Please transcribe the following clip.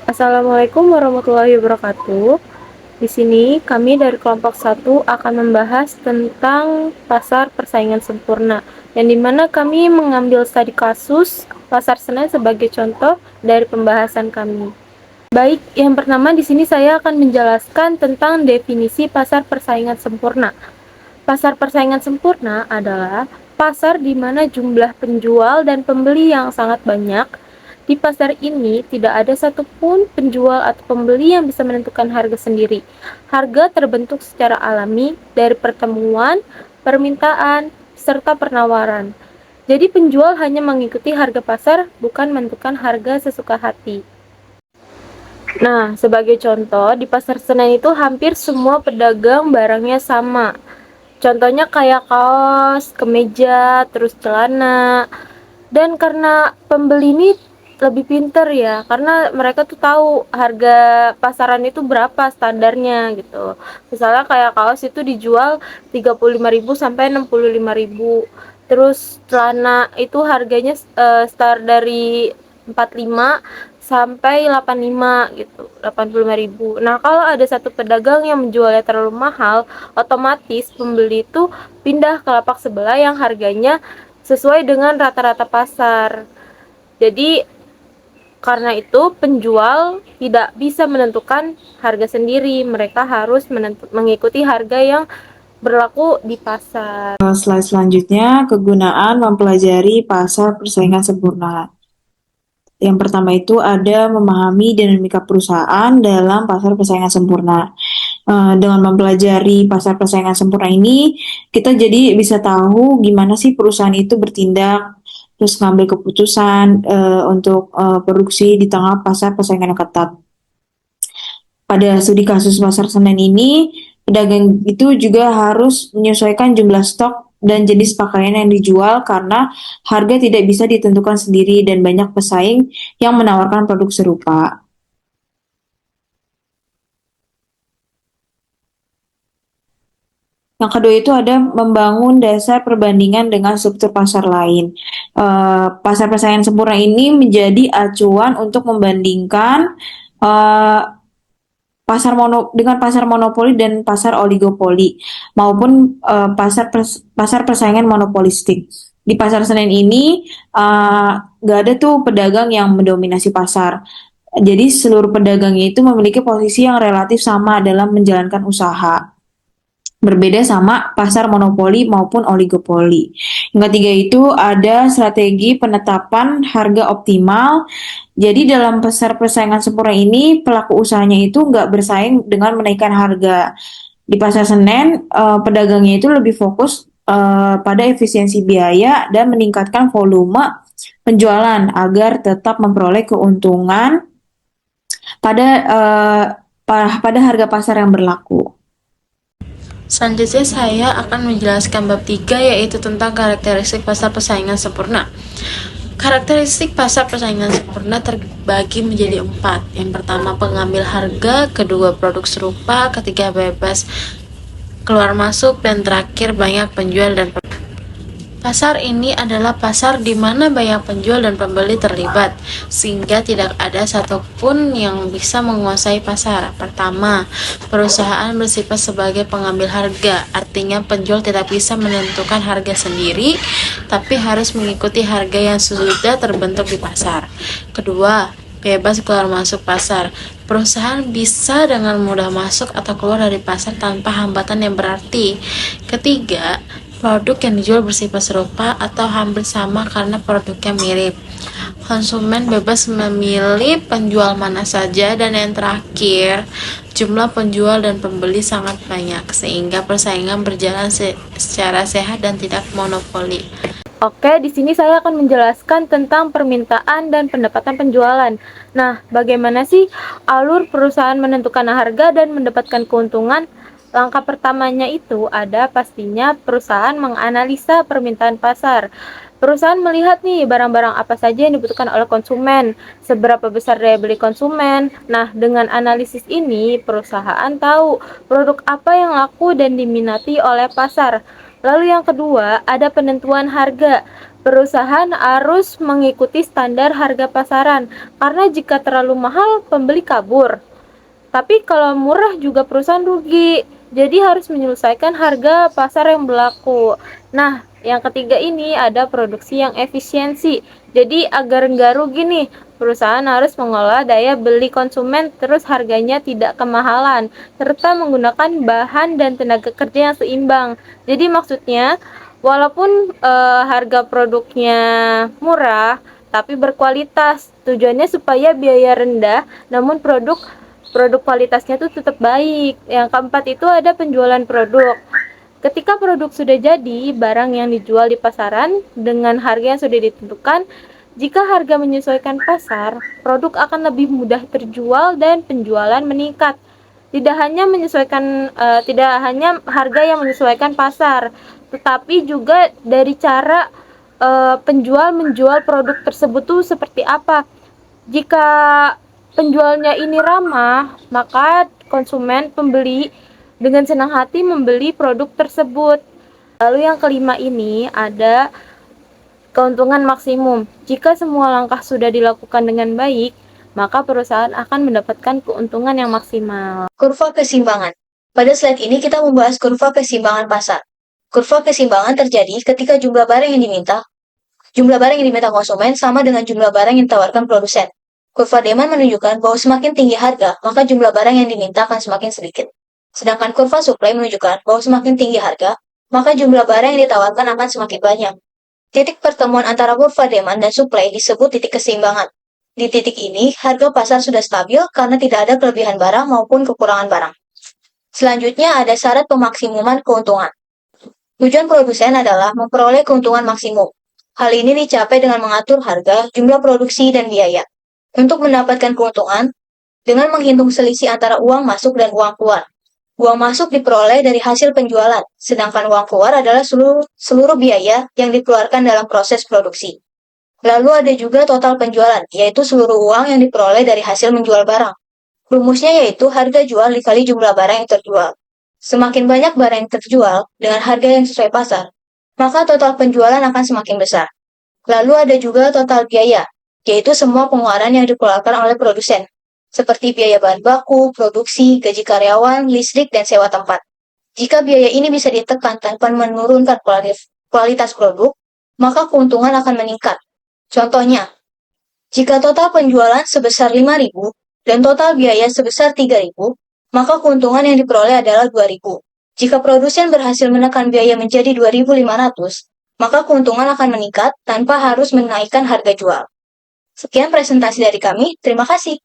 Assalamualaikum warahmatullahi wabarakatuh. Di sini kami dari kelompok 1 akan membahas tentang pasar persaingan sempurna, yang dimana kami mengambil studi kasus Pasar Senen sebagai contoh dari pembahasan kami. Baik, yang pertama di sini saya akan menjelaskan tentang definisi pasar persaingan sempurna. Pasar persaingan sempurna adalah pasar di mana jumlah penjual dan pembeli yang sangat banyak. Di pasar ini tidak ada satupun penjual atau pembeli yang bisa menentukan harga sendiri. Harga terbentuk secara alami dari pertemuan, permintaan, serta penawaran. Jadi penjual hanya mengikuti harga pasar, bukan menentukan harga sesuka hati. Nah, sebagai contoh, di pasar Senen itu hampir semua pedagang barangnya sama. Contohnya kayak kaos, kemeja, terus celana. Dan karena pembeli ini lebih pinter ya, karena mereka tuh tahu harga pasaran itu berapa standarnya gitu. Misalnya kayak kaos itu dijual 35.000 sampai 65.000. Terus celana itu harganya start dari 45 sampai 85 gitu, 85.000. Nah, kalau ada satu pedagang yang menjualnya terlalu mahal, otomatis pembeli itu pindah ke lapak sebelah yang harganya sesuai dengan rata-rata pasar. Jadi karena itu penjual tidak bisa menentukan harga sendiri, mereka harus mengikuti harga yang berlaku di pasar. Slide selanjutnya, kegunaan mempelajari pasar persaingan sempurna. Yang pertama itu ada memahami dinamika perusahaan dalam pasar persaingan sempurna. Dengan mempelajari pasar persaingan sempurna ini, kita jadi bisa tahu gimana sih perusahaan itu bertindak, terus ngambil keputusan untuk produksi di tengah pasar persaingan yang ketat. Pada studi kasus pasar Senen ini, pedagang itu juga harus menyesuaikan jumlah stok dan jenis pakaian yang dijual karena harga tidak bisa ditentukan sendiri dan banyak pesaing yang menawarkan produk serupa. Yang kedua itu ada membangun dasar perbandingan dengan struktur pasar lain. Pasar persaingan sempurna ini menjadi acuan untuk membandingkan uh, dengan pasar monopoli dan pasar oligopoli maupun pasar persaingan monopolistik. Di pasar Senen ini nggak ada tuh pedagang yang mendominasi pasar. Jadi seluruh pedagangnya itu memiliki posisi yang relatif sama dalam menjalankan usaha. Berbeda sama pasar monopoli maupun oligopoli. Yang ketiga itu ada strategi penetapan harga optimal. Jadi dalam pasar persaingan sempurna ini pelaku usahanya itu nggak bersaing dengan menaikkan harga. Di pasar Senen, pedagangnya itu lebih fokus pada efisiensi biaya dan meningkatkan volume penjualan agar tetap memperoleh keuntungan pada uh, pada harga pasar yang berlaku. Selanjutnya saya akan menjelaskan bab 3 yaitu tentang karakteristik pasar persaingan sempurna. Karakteristik pasar persaingan sempurna terbagi menjadi 4. Yang pertama pengambil harga, kedua produk serupa, ketiga bebas keluar masuk, dan terakhir banyak penjual dan pembeli. Pasar ini adalah pasar di mana banyak penjual dan pembeli terlibat, sehingga tidak ada satupun yang bisa menguasai pasar. Pertama, perusahaan bersifat sebagai pengambil harga, artinya penjual tidak bisa menentukan harga sendiri, tapi harus mengikuti harga yang sudah terbentuk di pasar. Kedua, bebas keluar masuk pasar. Perusahaan bisa dengan mudah masuk atau keluar dari pasar tanpa hambatan yang berarti. Ketiga, produk yang dijual bersifat serupa atau hampir sama karena produknya mirip. Konsumen bebas memilih penjual mana saja, dan yang terakhir, jumlah penjual dan pembeli sangat banyak sehingga persaingan berjalan secara sehat dan tidak monopoli. Oke, di sini saya akan menjelaskan tentang permintaan dan pendapatan penjualan. Nah, bagaimana sih alur perusahaan menentukan harga dan mendapatkan keuntungan? Langkah pertamanya itu ada pastinya perusahaan menganalisa permintaan pasar. Perusahaan melihat nih barang-barang apa saja yang dibutuhkan oleh konsumen, seberapa besar daya beli konsumen. Nah, dengan analisis ini, perusahaan tahu produk apa yang laku dan diminati oleh pasar. Lalu yang kedua, ada penentuan harga. Perusahaan harus mengikuti standar harga pasaran, karena jika terlalu mahal, pembeli kabur. Tapi kalau murah juga perusahaan rugi. Jadi harus menyelesaikan harga pasar yang berlaku. Nah, yang ketiga ini ada produksi yang efisiensi. Jadi agar nggak rugi nih, perusahaan harus mengolah daya beli konsumen terus harganya tidak kemahalan, serta menggunakan bahan dan tenaga kerja yang seimbang. Jadi maksudnya, walaupun harga produknya murah, tapi berkualitas. Tujuannya supaya biaya rendah, namun produk kualitasnya tuh tetap baik. Yang keempat itu ada penjualan produk. Ketika produk sudah jadi, barang yang dijual di pasaran dengan harga yang sudah ditentukan, jika harga menyesuaikan pasar, produk akan lebih mudah terjual dan penjualan meningkat. Tidak hanya harga yang menyesuaikan pasar, tetapi juga dari cara penjual menjual produk tersebut tuh seperti apa. Jika penjualnya ini ramah, maka pembeli dengan senang hati membeli produk tersebut. Lalu yang kelima ini ada keuntungan maksimum. Jika semua langkah sudah dilakukan dengan baik, maka perusahaan akan mendapatkan keuntungan yang maksimal. Kurva keseimbangan. Pada slide ini kita membahas kurva keseimbangan pasar. Kurva keseimbangan terjadi ketika jumlah barang yang diminta konsumen sama dengan jumlah barang yang ditawarkan produsen. Kurva demand menunjukkan bahwa semakin tinggi harga, maka jumlah barang yang diminta akan semakin sedikit. Sedangkan kurva supply menunjukkan bahwa semakin tinggi harga, maka jumlah barang yang ditawarkan akan semakin banyak. Titik pertemuan antara kurva demand dan supply disebut titik keseimbangan. Di titik ini, harga pasar sudah stabil karena tidak ada kelebihan barang maupun kekurangan barang. Selanjutnya ada syarat pemaksimuman keuntungan. Tujuan produsen adalah memperoleh keuntungan maksimum. Hal ini dicapai dengan mengatur harga, jumlah produksi, dan biaya. Untuk mendapatkan keuntungan, dengan menghitung selisih antara uang masuk dan uang keluar. Uang masuk diperoleh dari hasil penjualan, sedangkan uang keluar adalah seluruh biaya yang dikeluarkan dalam proses produksi. Lalu ada juga total penjualan, yaitu seluruh uang yang diperoleh dari hasil menjual barang. Rumusnya yaitu harga jual dikali jumlah barang yang terjual. Semakin banyak barang yang terjual dengan harga yang sesuai pasar, maka total penjualan akan semakin besar. Lalu ada juga total biaya, yaitu semua pengeluaran yang dikeluarkan oleh produsen, seperti biaya bahan baku, produksi, gaji karyawan, listrik, dan sewa tempat. Jika biaya ini bisa ditekan tanpa menurunkan kualitas produk, maka keuntungan akan meningkat. Contohnya, jika total penjualan sebesar 5.000 dan total biaya sebesar 3.000, maka keuntungan yang diperoleh adalah 2.000. Jika produsen berhasil menekan biaya menjadi 2.500, maka keuntungan akan meningkat tanpa harus menaikkan harga jual. Sekian presentasi dari kami, terima kasih.